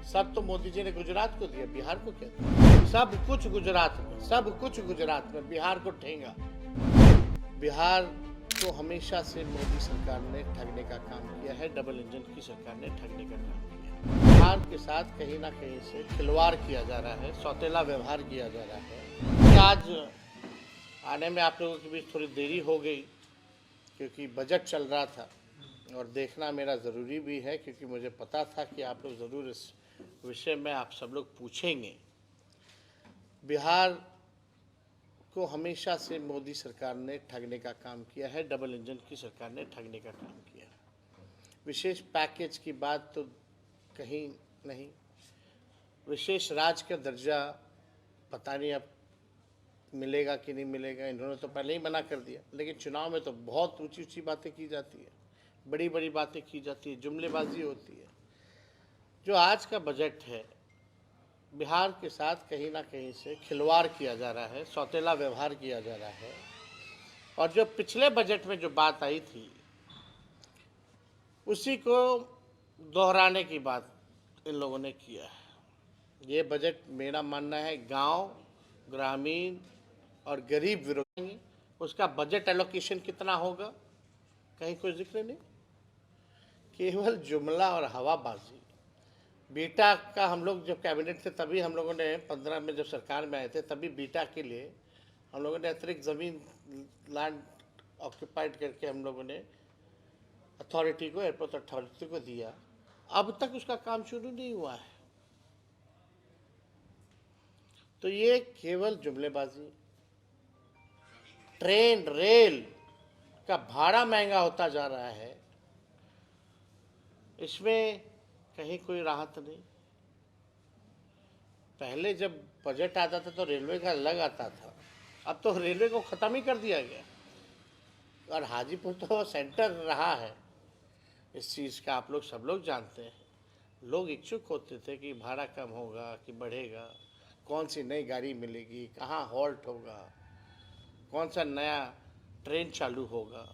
सब तो मोदी जी ने गुजरात को दिया, बिहार को क्या दिया? सब कुछ गुजरात में, सब कुछ गुजरात में, बिहार को ठेंगा। बिहार को हमेशा से मोदी सरकार ने ठगने का काम किया है, डबल इंजन की सरकार ने ठगने का काम किया है। बिहार के साथ कहीं ना कहीं से खिलवाड़ किया जा रहा है, सौतेला व्यवहार किया जा रहा है। आज आने में आप लोगों के बीच थोड़ी देरी हो गई क्योंकि बजट चल रहा था और देखना मेरा ज़रूरी भी है, क्योंकि मुझे पता था कि आप लोग ज़रूर इस विषय में आप सब लोग पूछेंगे। बिहार को हमेशा से मोदी सरकार ने ठगने का काम किया है, डबल इंजन की सरकार ने ठगने का काम किया है। विशेष पैकेज की बात तो कहीं नहीं, विशेष राज्य का दर्जा पता नहीं अब मिलेगा कि नहीं मिलेगा, इन्होंने तो पहले ही मना कर दिया। लेकिन चुनाव में तो बहुत ऊंची ऊंची बातें की जाती है, बड़ी बड़ी बातें की जाती है, जुमलेबाजी होती है। जो आज का बजट है, बिहार के साथ कहीं ना कहीं से खिलवाड़ किया जा रहा है, सौतेला व्यवहार किया जा रहा है। और जो पिछले बजट में जो बात आई थी उसी को दोहराने की बात इन लोगों ने किया है। ये बजट मेरा मानना है गांव, ग्रामीण और गरीब विरोधी। उसका बजट एलोकेशन कितना होगा कहीं कोई जिक्र नहीं, केवल जुमला और हवाबाजी। बीटा का हम लोग जब कैबिनेट थे तभी हम लोगों ने 15 में जब सरकार में आए थे तभी बीटा के लिए हम लोगों ने अतिरिक्त ज़मीन लैंड ऑक्यूपाइड करके हम लोगों ने अथॉरिटी को, एयरपोर्ट अथॉरिटी को दिया। अब तक उसका काम शुरू नहीं हुआ है। तो ये केवल जुमलेबाजी। ट्रेन रेल का भाड़ा महंगा होता जा रहा है, इसमें कहीं कोई राहत नहीं। पहले जब बजट आता था तो रेलवे का अलग आता था, अब तो रेलवे को ख़त्म ही कर दिया गया। और हाजीपुर तो सेंटर रहा है इस चीज़ का, आप लोग सब लोग जानते हैं। लोग इच्छुक होते थे कि भाड़ा कम होगा कि बढ़ेगा, कौन सी नई गाड़ी मिलेगी, कहाँ हॉल्ट होगा, कौन सा नया ट्रेन चालू होगा,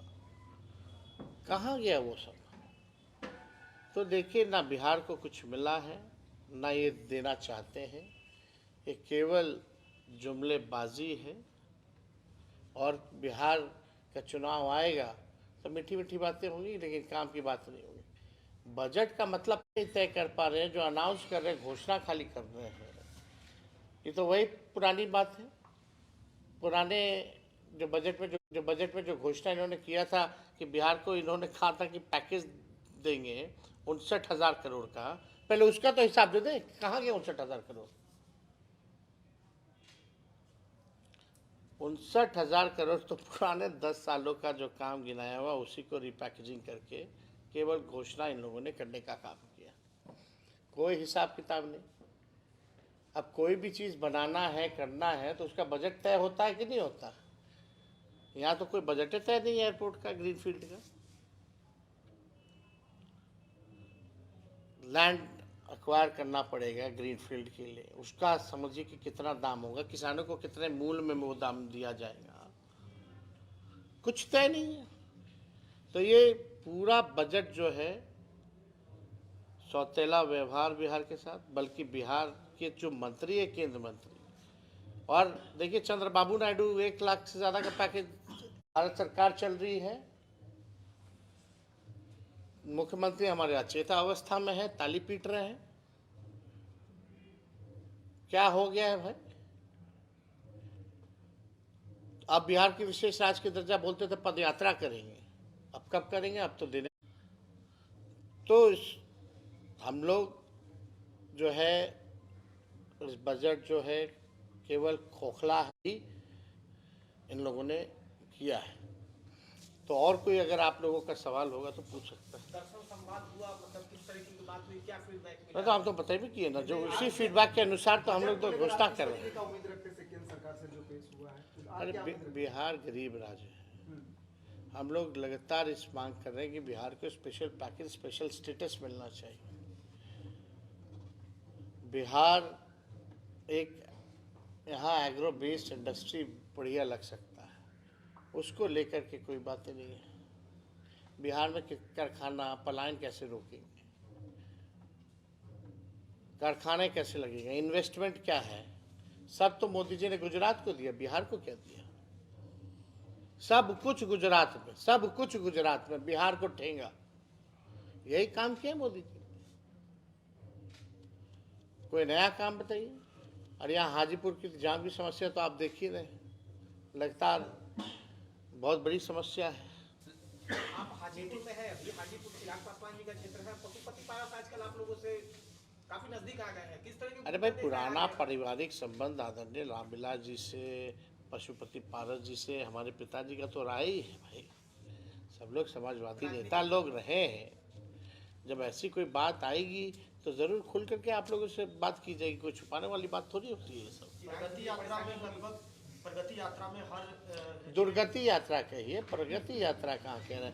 कहाँ गया वो सब। तो देखिए, ना बिहार को कुछ मिला है, ना ये देना चाहते हैं। ये केवल जुमलेबाजी है। और बिहार का चुनाव आएगा तो मीठी मीठी बातें होंगी, लेकिन काम की बात नहीं होगी। बजट का मतलब नहीं तय कर पा रहे हैं, जो अनाउंस कर रहे हैं, घोषणा खाली कर रहे हैं। ये तो वही पुरानी बात है। पुराने जो बजट में जो घोषणा इन्होंने किया था कि बिहार को इन्होंने कहा था कि पैकेज देंगे 59,000 करोड़ का, पहले उसका तो हिसाब दे दे, कहाँ गया 59,000 करोड़? 59,000 करोड़ तो पुराने 10 सालों का जो काम गिनाया हुआ उसी को रिपैकेजिंग करके केवल घोषणा इन लोगों ने करने का काम किया, कोई हिसाब किताब नहीं। अब कोई भी चीज़ बनाना है, करना है, तो उसका बजट तय होता है कि नहीं होता? यहाँ तो कोई बजट तय नहीं है एयरपोर्ट का, ग्रीनफील्ड का। लैंड एक्वायर करना पड़ेगा ग्रीनफील्ड के लिए, उसका समझिए कि कितना दाम होगा, किसानों को कितने मूल्य में वो दाम दिया जाएगा, कुछ तय नहीं है। तो ये पूरा बजट जो है सौतेला व्यवहार बिहार के साथ, बल्कि बिहार के जो मंत्री है, केंद्र मंत्री, और देखिए चंद्रबाबू नायडू 1 लाख से ज़्यादा का पैकेज भारत सरकार चल रही है। मुख्यमंत्री हमारे अचेता अवस्था में है, ताली पीट रहे हैं। क्या हो गया है भाई? अब बिहार की विशेष राज्य के दर्जा बोलते थे पद यात्रा करेंगे, अब कब करेंगे? अब तो देने। तो हम लोग जो है इस बजट जो है केवल खोखला ही इन लोगों ने किया है। तो और कोई अगर आप लोगों का सवाल होगा तो पूछ सकता है। दर्शन संवाद हुआ, मतलब किस तरीके की बात हुई, क्या फीडबैक मिला? मैं तो हम तो पता भी किए ना, जो उसी फीडबैक के अनुसार तो हम लोग तो घोषणा कर रहे हैं। उम्मीद रखते थे केंद्र सरकार से जो पेश हुआ है, अरे बिहार गरीब राज्य है, हम लोग लगातार इस मांग कर रहे हैं कि बिहार को स्पेशल पैकेज, स्पेशल स्टेटस मिलना चाहिए। बिहार एक यहाँ एग्रो बेस्ड इंडस्ट्री बढ़िया लग सकता है, उसको लेकर के कोई बातें नहीं है। बिहार में कारखाना पलायन कैसे रोकेंगे? कारखाने कैसे लगेंगे, इन्वेस्टमेंट क्या है, सब तो मोदी जी ने गुजरात को दिया, बिहार को क्या दिया? सब कुछ गुजरात में, सब कुछ गुजरात में, बिहार को ठेंगा। यही काम किया मोदी जी। कोई नया काम बताइए। और यहाँ हाजीपुर की जाम की समस्या तो आप देख ही रहे हैं, लगातार बहुत बड़ी समस्या है। आप हाजीपुर में है, अभी हाजीपुर चिराग पासवान जी का क्षेत्र है, पशुपति पारस आजकल आप लोगों से काफी नजदीक आ गए हैं, किस तरह की? अरे भाई, पुराना पारिवारिक संबंध आदरणीय रामविलास जी से, पशुपति पारस जी से हमारे पिताजी का तो रहा ही है भाई। सब लोग समाजवादी नेता लोग रहे हैं। जब ऐसी कोई बात आएगी तो जरूर खुल करके आप लोगों से बात की जाएगी, कोई छुपाने वाली बात थोड़ी होती है ये सब। प्रगति यात्रा में लगभग, प्रगति यात्रा में हर दुर्गति यात्रा कहिए, प्रगति यात्रा कहाँ कह रहे हैं?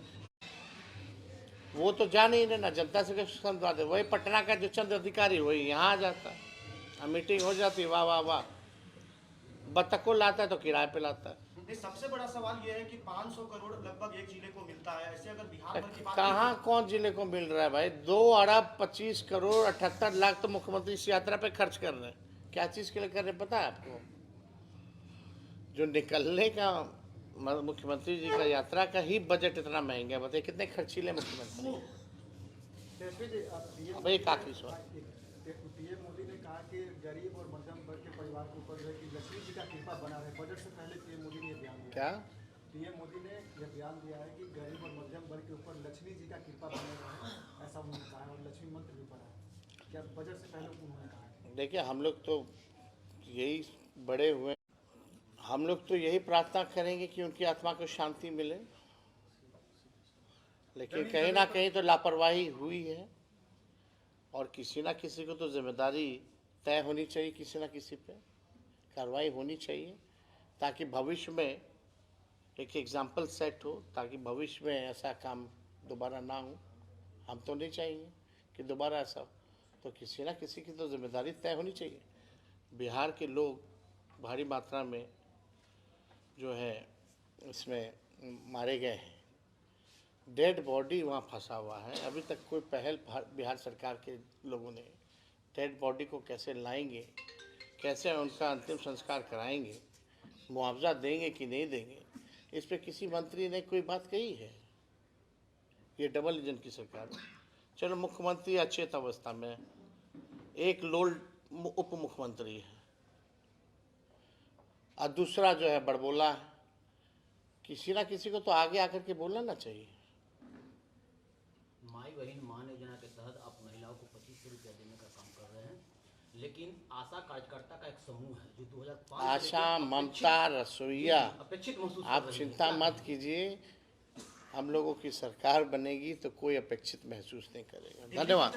वो तो जा नहीं रहे ना, जनता से कैसे संवाद है? वही पटना का जो चंद अधिकारी वही यहाँ आ जाता है, मीटिंग हो जाती, वाह वाह वाह, बतख को लाता है तो किराए पे लाता है। नहीं, सबसे बड़ा सवाल यह है कि 500 करोड़ लगभग एक जिले को मिलता है। ऐसे अगर बिहार भर की बात कहाँ कौन जिले को मिल रहा है भाई? 2 अरब 25 करोड़ 78 लाख तो मुख्यमंत्री इस यात्रा पे खर्च कर रहे हैं। क्या चीज के लिए कर रहे हैं पता है आपको? जो निकलने का मुख्यमंत्री जी का यात्रा का ही बजट इतना महंगा है, बताइए कितने खर्चीले मुख्यमंत्री। अब एक आखिरी सवाल, पीएम मोदी ने कहा कि गरीब और मध्यम वर्ग के परिवार के ऊपर जो है कि लक्ष्मी जी का कृपा बना रहे। बजट से पहले पीएम मोदी ने बयान दिया। क्या पीएम मोदी ने यह बयान दिया है कि गरीब और मध्यम वर्ग के ऊपर लक्ष्मी जी का कृपा बने रहे, ऐसा उन्होंने कहा है, और लक्ष्मी मंत्र भी पढ़ा है। क्या बजट से पहले उन्होंने कहा है? देखिए, हम लोग तो यही बड़े हुए, हम लोग तो यही प्रार्थना करेंगे कि उनकी आत्मा को शांति मिले, लेकिन कहीं ना कहीं तो लापरवाही हुई है, और किसी ना किसी को तो जिम्मेदारी तय होनी चाहिए, किसी ना किसी पे कार्रवाई होनी चाहिए, ताकि भविष्य में एक एग्जाम्पल सेट हो, ताकि भविष्य में ऐसा काम दोबारा ना हो। हम तो नहीं चाहेंगे कि दोबारा ऐसा हो, तो किसी ना किसी की तो जिम्मेदारी तय होनी चाहिए। बिहार के लोग भारी मात्रा में जो है इसमें मारे गए हैं, डेड बॉडी वहाँ फंसा हुआ है। अभी तक कोई पहल बिहार सरकार के लोगों ने डेड बॉडी को कैसे लाएंगे, कैसे उनका अंतिम संस्कार कराएंगे, मुआवजा देंगे कि नहीं देंगे, इस पे किसी मंत्री ने कोई बात कही है? ये डबल इंजन की सरकार है। चलो, मुख्यमंत्री अचेत अवस्था में, एक लोल उप मुख्यमंत्री है और दूसरा जो है बड़बोला है। किसी ना किसी को तो आगे आकर के बोलना ना चाहिए। माई बहन मान योजना के तहत आप महिलाओं को 2500 रुपया देने का काम कर रहे हैं, लेकिन आशा कार्यकर्ता का एक समूह है जो 2005 आशा, ममता, रसोईया, अपेक्षित महसूस कर आप रही है। चिंता मत कीजिए, हम लोगों की सरकार बनेगी तो कोई अपेक्षित महसूस नहीं करेगा। धन्यवाद।